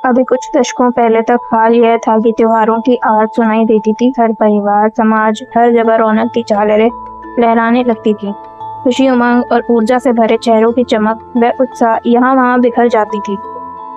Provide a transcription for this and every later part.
अभी कुछ दशकों पहले तक हाल यह था कि त्योहारों की आवाज सुनाई देती थी। हर परिवार, समाज, हर जगह रौनक की झालरें लहराने लगती थी। खुशी, उमंग और ऊर्जा से भरे चेहरों की चमक व उत्साह यहाँ वहाँ बिखर जाती थी।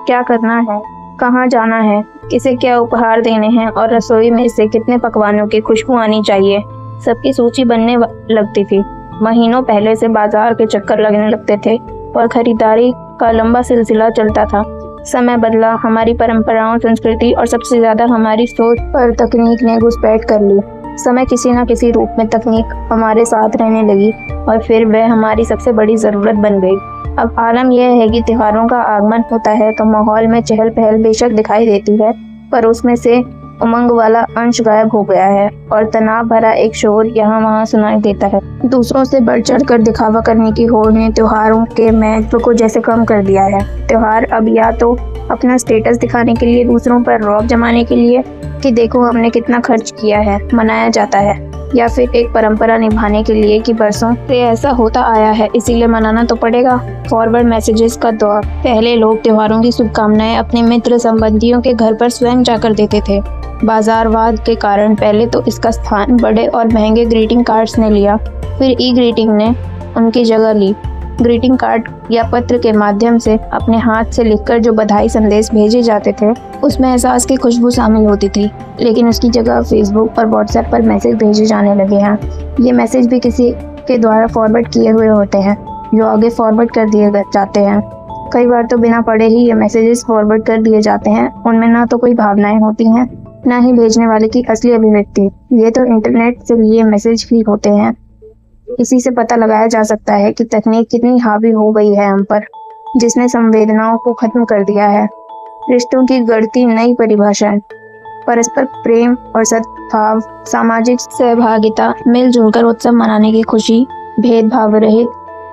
क्या करना है, कहाँ जाना है, किसे क्या उपहार देने हैं और रसोई में से कितने पकवानों की खुशबू आनी चाहिए, सबकी सूची बनने लगती थी। महीनों पहले से बाजार के चक्कर लगने लगते थे और खरीदारी का लंबा सिलसिला चलता था। समय बदला, हमारी परंपराओं, संस्कृति और सबसे ज्यादा हमारी सोच पर तकनीक ने घुसपैठ कर ली। समय किसी न किसी रूप में तकनीक हमारे साथ रहने लगी और फिर वह हमारी सबसे बड़ी जरूरत बन गई। अब आलम यह है कि त्योहारों का आगमन होता है तो माहौल में चहल पहल बेशक दिखाई देती है, पर उसमें से उमंग वाला अंश गायब हो गया है और तनाव भरा एक शोर यहाँ वहाँ सुनाई देता है। दूसरों से बढ़ चढ़ कर दिखावा करने की होड़ ने त्योहारों के महत्व को जैसे कम कर दिया है। त्योहार अब या तो अपना स्टेटस दिखाने के लिए, दूसरों पर रौब जमाने के लिए कि देखो हमने कितना खर्च किया है, मनाया जाता है, या फिर एक परंपरा निभाने के लिए कि बरसों से ऐसा होता आया है इसीलिए मनाना तो पड़ेगा। फॉरवर्ड मैसेजेस का दौर। पहले लोग त्योहारों की शुभकामनाएं अपने मित्र संबंधियों के घर पर स्वयं जाकर देते थे। बाजारवाद के कारण पहले तो इसका स्थान बड़े और महंगे ग्रीटिंग कार्ड्स ने लिया, फिर ई ग्रीटिंग ने उनकी जगह ली। ग्रीटिंग कार्ड या पत्र के माध्यम से अपने हाथ से लिखकर जो बधाई संदेश भेजे जाते थे उसमें एहसास की खुशबू शामिल होती थी, लेकिन उसकी जगह फेसबुक और व्हाट्सएप पर मैसेज भेजे जाने लगे हैं। ये मैसेज भी किसी के द्वारा फॉरवर्ड किए हुए होते हैं जो आगे फॉरवर्ड कर दिए जाते हैं। कई बार तो बिना पढ़े ही ये मैसेजेस फॉरवर्ड कर दिए जाते हैं। उनमें ना तो कोई भावनाएं होती हैं, ना ही भेजने वाले की असली अभिव्यक्ति। ये तो इंटरनेट से लिए मैसेज ही होते हैं। इसी से पता लगाया जा सकता है कि तकनीक कितनी हावी हो गई है हम पर, जिसने संवेदनाओं को खत्म कर दिया है। रिश्तों की गढ़ती नई परिभाषाएं, परस्पर प्रेम और सद्भाव, सामाजिक सहभागिता, मिलजुल कर उत्सव मनाने की खुशी, भेदभाव रहित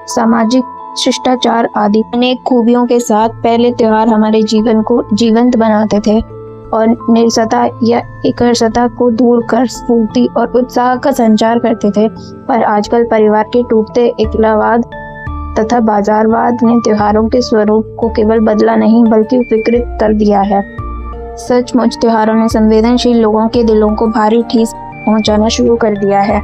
सामाजिक शिष्टाचार आदि अनेक खूबियों के साथ पहले त्योहार हमारे जीवन को जीवंत बनाते थे और निरसता या एकरसता को दूर कर स्फूर्ति और उत्साह का संचार करते थे। पर आजकल परिवार के टूटते एकलावाद तथा बाजारवाद ने त्योहारों के स्वरूप को केवल बदला नहीं बल्कि विकृत कर दिया है। सचमुच त्योहारों ने संवेदनशील लोगों के दिलों को भारी ठेस पहुंचाना शुरू कर दिया है।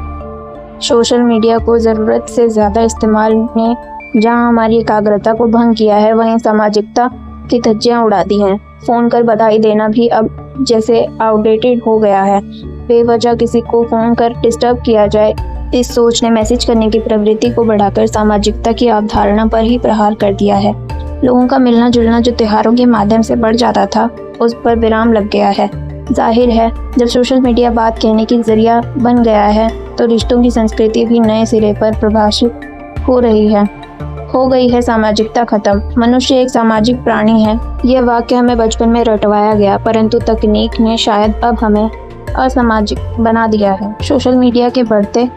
सोशल मीडिया को जरूरत से ज्यादा इस्तेमाल ने जहां हमारी एकाग्रता को भंग किया है, वहीं सामाजिकता की धज्जियां उड़ा दी हैं। फोन कर बधाई देना भी अब जैसे आउटडेटेड हो गया है। बेवजह किसी को फोन कर डिस्टर्ब किया जाए, इस सोच ने मैसेज करने की प्रवृत्ति को बढ़ाकर सामाजिकता की अवधारणा पर ही प्रहार कर दिया है। लोगों का मिलना जुलना जो त्योहारों के माध्यम से बढ़ जाता था, उस पर विराम लग गया है। जाहिर है जब सोशल मीडिया बात कहने की जरिया बन गया है तो रिश्तों की संस्कृति भी नए सिरे पर प्रभावित हो रही है। हो गई है सामाजिकता खत्म। मनुष्य एक सामाजिक प्राणी है। यह वाक्य हमें बचपन में रटवाया गया, परंतु तकनीक ने शायद अब हमें असामाजिक बना दिया है। सोशल मीडिया के बढ़ते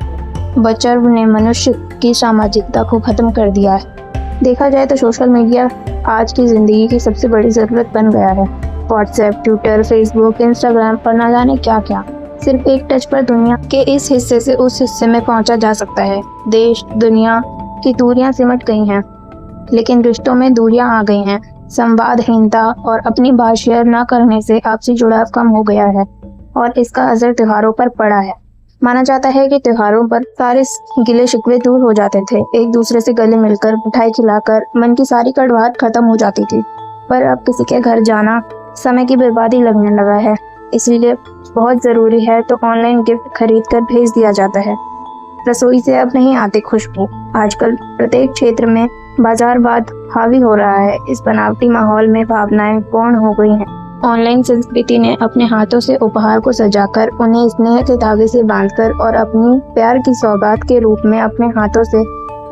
बचर्व ने मनुष्य की सामाजिकता को खत्म कर दिया है। देखा जाए तो सोशल मीडिया आज की जिंदगी की सबसे बड़ी जरूरत बन गया है। व्हाट्सएप, ट्विटर, फेसबुक, इंस्टाग्राम पर न जाने क्या क्या। सिर्फ एक टच पर दुनिया के इस हिस्से से उस हिस्से में पहुंचा जा सकता है। देश दुनिया की दूरियां सिमट गई हैं, लेकिन रिश्तों में दूरियां आ गई हैं। संवादहीनता और अपनी बात शेयर न करने से आपसी जुड़ाव कम हो गया है और इसका असर त्योहारों पर पड़ा है। माना जाता है कि त्योहारों पर सारे गिले शिकवे दूर हो जाते थे। एक दूसरे से गले मिलकर, मिठाई खिलाकर मन की सारी कड़वाहट खत्म हो जाती थी। पर अब किसी के घर जाना समय की बर्बादी लगने लगा है। इसलिए बहुत जरूरी है तो ऑनलाइन गिफ्ट खरीद कर भेज दिया जाता है। रसोई से अब नहीं आती खुशबू। आजकल प्रत्येक क्षेत्र में बाजारवाद हावी हो रहा है। इस बनावटी माहौल में भावनाएं गौण हो गई हैं। ऑनलाइन संस्कृति ने अपने हाथों से उपहार को सजाकर, उन्हें स्नेह के धागे से बांधकर और अपनी प्यार की सौगात के रूप में अपने हाथों से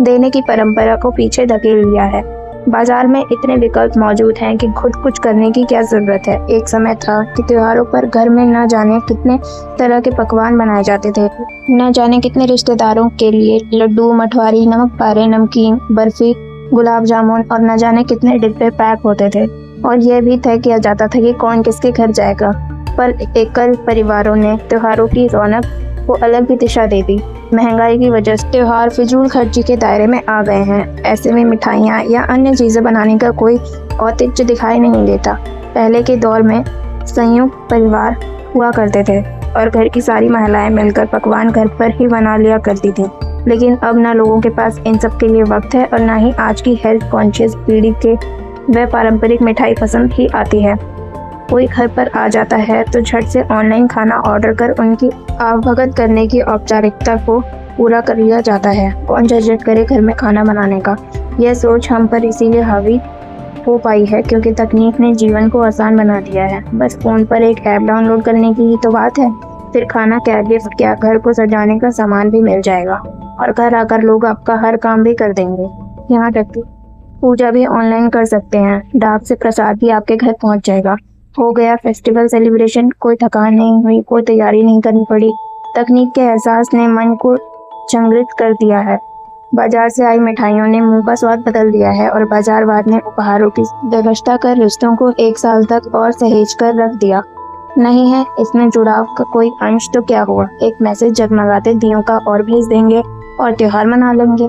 देने की परंपरा को पीछे धकेल लिया है। बाजार में इतने विकल्प मौजूद हैं कि खुद कुछ करने की क्या जरूरत है। एक समय था कि त्योहारों पर घर में न जाने कितने तरह के पकवान बनाए जाते थे, न जाने कितने रिश्तेदारों के लिए लड्डू, मठवारी, नमक पारे, नमकीन, बर्फी, गुलाब जामुन और न जाने कितने डिब्बे पैक होते थे। और यह भी तय किया जाता था कि कौन किसके घर जाएगा। पर एकल परिवारों ने त्योहारों की रौनक को अलग ही दिशा दे दी। महंगाई की वजह से त्योहार फिजूल खर्ची के दायरे में आ गए हैं। ऐसे में मिठाइयाँ या अन्य चीजें बनाने का कोई औचित्य दिखाई नहीं देता। पहले के दौर में संयुक्त परिवार हुआ करते थे और घर की सारी महिलाएं मिलकर पकवान घर पर ही बना लिया करती थी। लेकिन अब ना लोगों के पास इन सब के लिए वक्त है और ना ही आज की हेल्थ कॉन्शियस पीढ़ी के वह पारंपरिक मिठाई पसंद ही आती है। कोई घर पर आ जाता है तो झट से ऑनलाइन खाना ऑर्डर कर उनकी आवभगत करने की औपचारिकता को पूरा कर लिया जाता है। कौन झंझट करे घर में खाना बनाने का। यह सोच हम पर इसीलिए हावी हो पाई है क्योंकि तकनीक ने जीवन को आसान बना दिया है। बस फ़ोन पर एक ऐप डाउनलोड करने की ही तो बात है। फिर खाना क्या, गिफ्ट क्या, घर को सजाने का सामान भी मिल जाएगा और घर आकर लोग आपका हर काम भी कर देंगे। यहाँ तक कि पूजा भी ऑनलाइन कर सकते हैं। डाक से प्रसाद भी आपके घर पहुँच जाएगा। हो गया फेस्टिवल सेलिब्रेशन। कोई थकान नहीं हुई, कोई तैयारी नहीं करनी पड़ी। तकनीक के एहसास ने मन को चंद्रित कर दिया है। बाजार से आई मिठाइयों ने मुंह का स्वाद बदल दिया है और बाजारवाद ने उपहारों की व्यवस्था कर रिश्तों को एक साल तक और सहेज कर रख दिया। नहीं है इसमें जुड़ाव का कोई अंश तो क्या हुआ, एक मैसेज जगमगाते दियों का और भेज देंगे और त्योहार मना लेंगे।